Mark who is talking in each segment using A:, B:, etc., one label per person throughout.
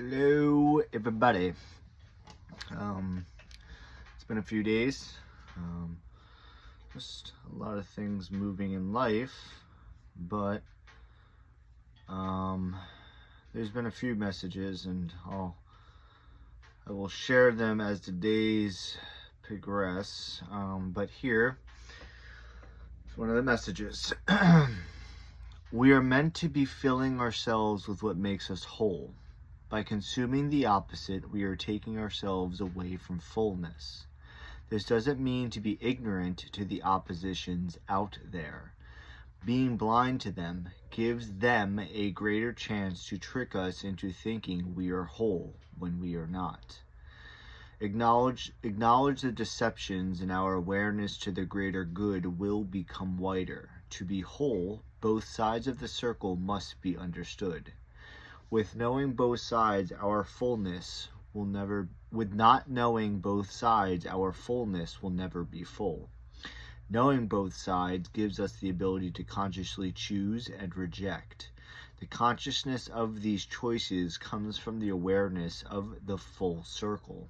A: Hello, everybody. It's been a few days. Just a lot of things moving in life, but there's been a few messages, and I will share them as the days progress. But here is one of the messages. We are meant to be filling ourselves with what makes us whole. By consuming the opposite, we are taking ourselves away from fullness. This doesn't mean to be ignorant to the oppositions out there. Being blind to them gives them a greater chance to trick us into thinking we are whole when we are not. Acknowledge the deceptions, and our awareness to the greater good will become wider. To be whole, both sides of the circle must be understood. With knowing both sides, our fullness will never, with not knowing both sides, our fullness will never be full. Knowing both sides gives us the ability to consciously choose and reject. The consciousness of these choices comes from the awareness of the full circle.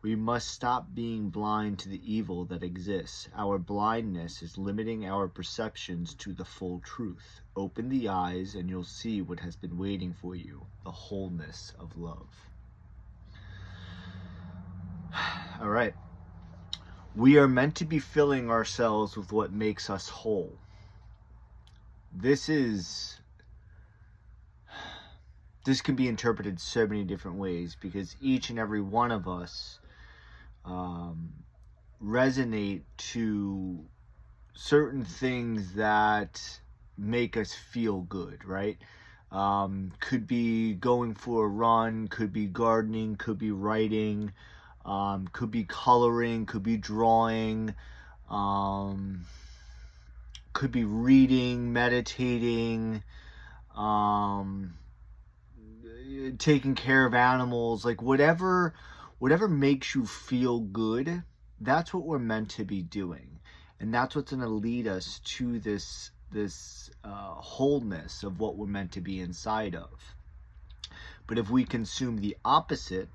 A: We must stop being blind to the evil that exists. Our blindness is limiting our perceptions to the full truth. Open the eyes and you'll see what has been waiting for you, the wholeness of love. All right. We are meant to be filling ourselves with what makes us whole. This can be interpreted so many different ways, because each and every one of us resonate to certain things that make us feel good, right? Could be going for a run, could be gardening, could be writing, could be coloring, could be drawing, could be reading, meditating, taking care of animals, like whatever makes you feel good, that's what we're meant to be doing. And that's what's going to lead us to this wholeness of what we're meant to be inside of. But if we consume the opposite,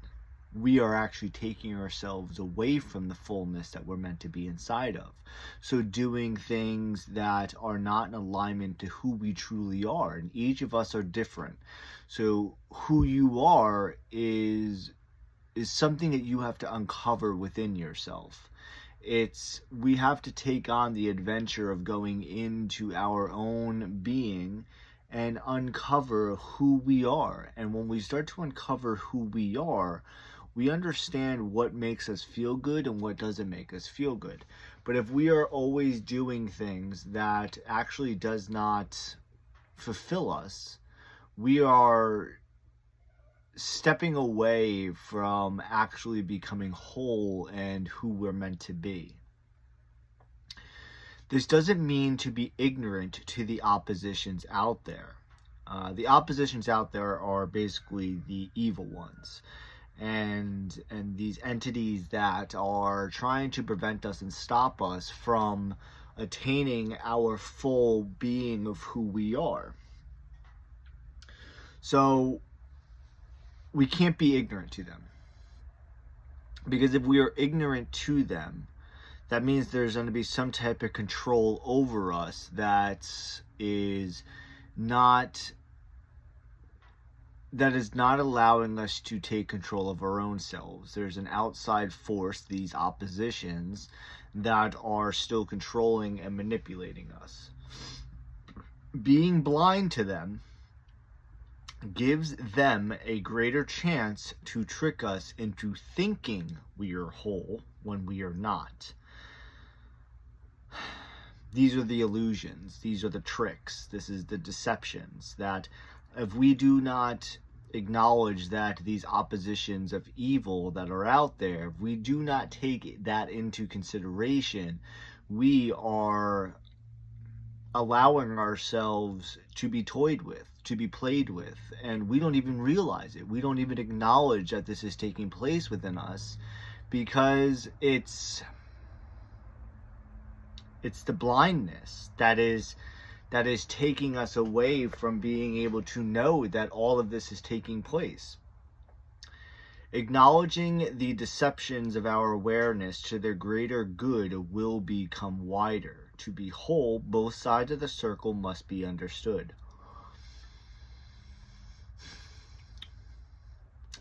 A: we are actually taking ourselves away from the fullness that we're meant to be inside of. So doing things that are not in alignment to who we truly are. And each of us are different. So who you are is something that you have to uncover within yourself. We have to take on the adventure of going into our own being and uncover who we are. And when we start to uncover who we are, we understand what makes us feel good and what doesn't make us feel good. But if we are always doing things that actually does not fulfill us, we are stepping away from actually becoming whole and who we're meant to be. This doesn't mean to be ignorant to the oppositions out there. The oppositions out there are basically the evil ones, and these entities that are trying to prevent us and stop us from attaining our full being of who we are. So we can't be ignorant to them, because if we are ignorant to them, that means there's going to be some type of control over us that is not allowing us to take control of our own selves. There's an outside force, these oppositions, that are still controlling and manipulating us. Being blind to them gives them a greater chance to trick us into thinking we are whole when we are not. These are the illusions. These are the tricks. This is the deceptions, that if we do not acknowledge that these oppositions of evil that are out there, if we do not take that into consideration, we are allowing ourselves to be toyed with, to be played with, and we don't even realize it. We don't even acknowledge that this is taking place within us, because it's the blindness that is taking us away from being able to know that all of this is taking place. Acknowledging the deceptions of our awareness to their greater good will become wider. To be whole, both sides of the circle must be understood.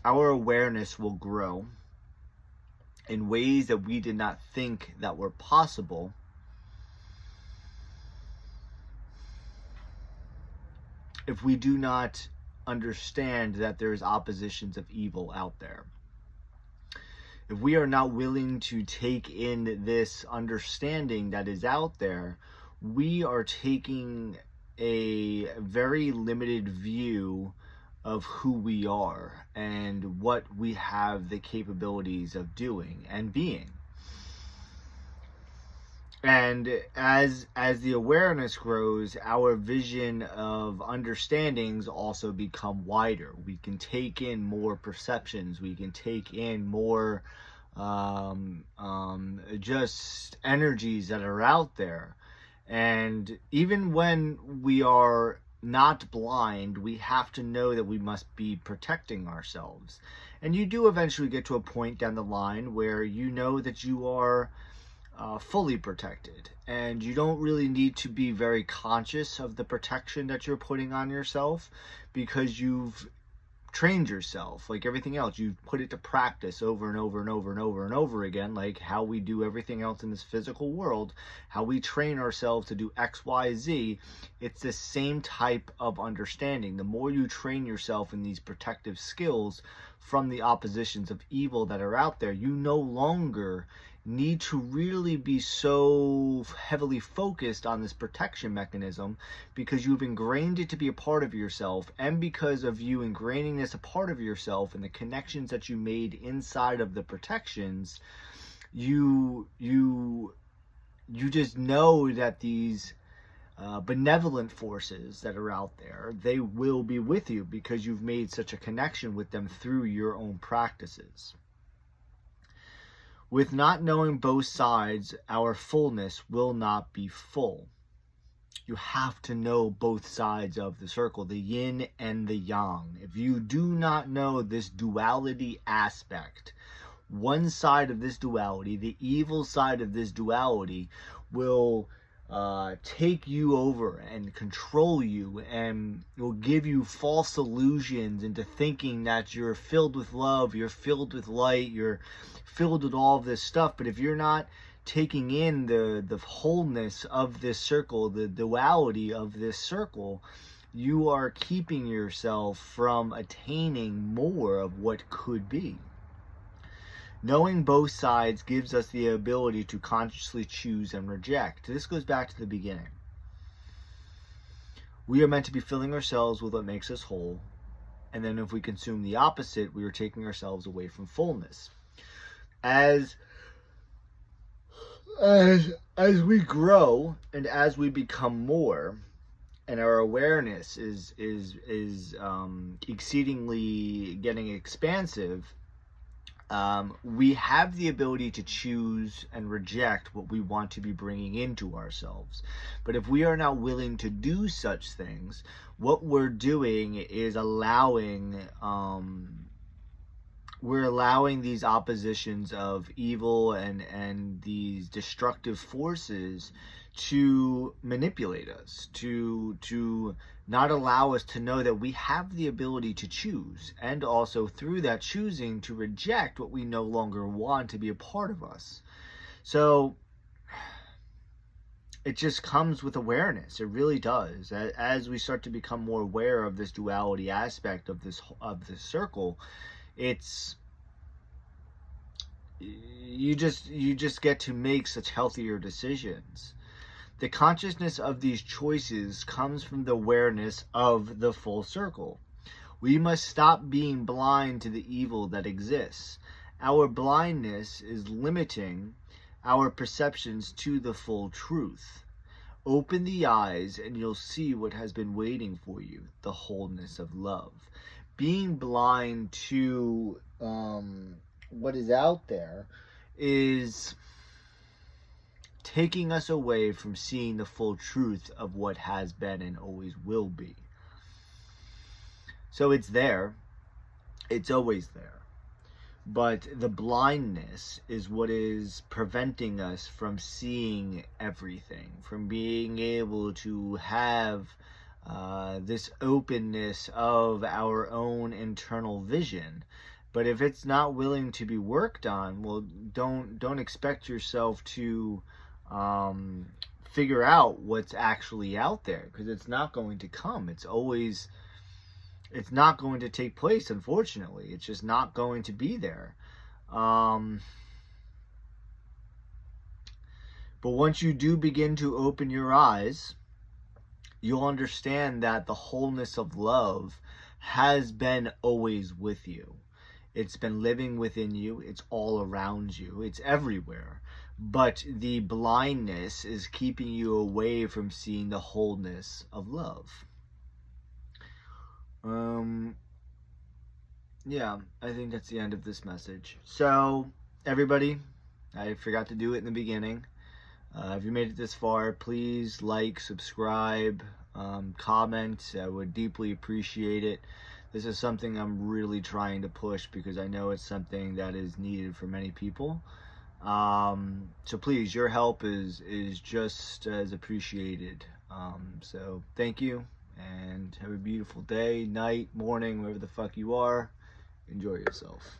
A: Our awareness will grow in ways that we did not think that were possible if we do not understand that there's oppositions of evil out there. If we are not willing to take in this understanding that is out there, we are taking a very limited view of who we are and what we have the capabilities of doing and being. And as the awareness grows, our vision of understandings also become wider. We can take in more perceptions. We can take in more just energies that are out there. And even when we are not blind, we have to know that we must be protecting ourselves. And you do eventually get to a point down the line where you know that you are fully protected, and you don't really need to be very conscious of the protection that you're putting on yourself, because you've trained yourself. Like everything else, you put it to practice over and over and over and over and over again, like how we do everything else in this physical world, how we train ourselves to do X, Y, Z. It's the same type of understanding. The more you train yourself in these protective skills from the oppositions of evil that are out there, you no longer need to really be so heavily focused on this protection mechanism, because you've ingrained it to be a part of yourself, and because of you ingraining this a part of yourself and the connections that you made inside of the protections, you just know that these benevolent forces that are out there, they will be with you because you've made such a connection with them through your own practices. With not knowing both sides, our fullness will not be full. You have to know both sides of the circle, the yin and the yang. If you do not know this duality aspect, one side of this duality, the evil side of this duality, will take you over and control you, and will give you false illusions into thinking that you're filled with love, you're filled with light, you're filled with all of this stuff. But if you're not taking in the wholeness of this circle, the duality of this circle, you are keeping yourself from attaining more of what could be. Knowing both sides gives us the ability to consciously choose and reject. This goes back to the beginning. We are meant to be filling ourselves with what makes us whole, and then if we consume the opposite, we are taking ourselves away from fullness. As we grow and as we become more, and our awareness is exceedingly getting expansive, we have the ability to choose and reject what we want to be bringing into ourselves. But if we are not willing to do such things, what we're doing is allowing these oppositions of evil and these destructive forces to manipulate us, to not allow us to know that we have the ability to choose, and also through that choosing to reject what we no longer want to be a part of us. So it just comes with awareness. It really does. As we start to become more aware of this duality aspect of this circle, you just get to make such healthier decisions. The consciousness of these choices comes from the awareness of the full circle. We must stop being blind to the evil that exists. Our blindness is limiting our perceptions to the full truth. Open the eyes and you'll see what has been waiting for you, the wholeness of love. Being blind to what is out there is taking us away from seeing the full truth of what has been and always will be. So it's there. It's always there. But the blindness is what is preventing us from seeing everything, from being able to have this openness of our own internal vision. But if it's not willing to be worked on, well, don't expect yourself to figure out what's actually out there, because it's not going to come. It's not going to take place, unfortunately. It's just not going to be there. But once you do begin to open your eyes, you'll understand that the wholeness of love has been always with you. It's been living within you. It's all around you. It's everywhere. But the blindness is keeping you away from seeing the wholeness of love. Yeah, I think that's the end of this message. So, everybody, I forgot to do it in the beginning. If you made it this far, please like, subscribe, comment. I would deeply appreciate it. This is something I'm really trying to push because I know it's something that is needed for many people. So please, your help is just as appreciated. So thank you, and have a beautiful day, night, morning, wherever the fuck you are. Enjoy yourself.